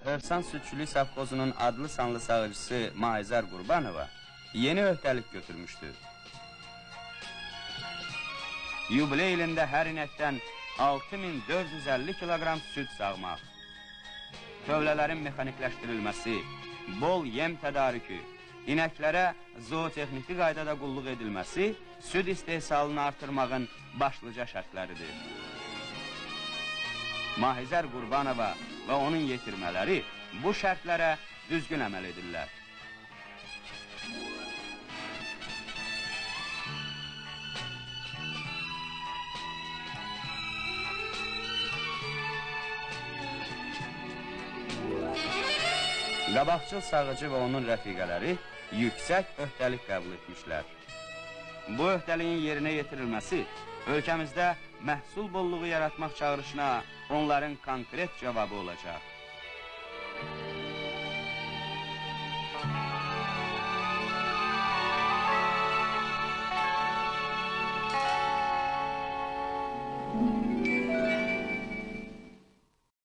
Övsan Südçülük Savxozunun adlı sanlı sağıcısı Mahizər Qurbanova yeni öhdəlik götürmüşdü. Yubiley ilində hər inəkdən 6450 kilogram süd sağmaq, tövlələrin mexanikləşdirilməsi, bol yem tədarükü, inəklərə zootexniki qaydada qulluq edilməsi süd istehsalını artırmağın başlıca şərtləridir. Mahizər Qurbanova və onun yetirmələri bu şərtlərə düzgün əməl edirlər. Qabaqcıl sağıcı və onun rəfiqələri yüksək öhdəlik qəbul etmişlər. Bu öhdəliyin yerinə yetirilməsi ölkəmizdə məhsul bolluğu yaratmaq çağırışına onların konkret cavabı olacaq.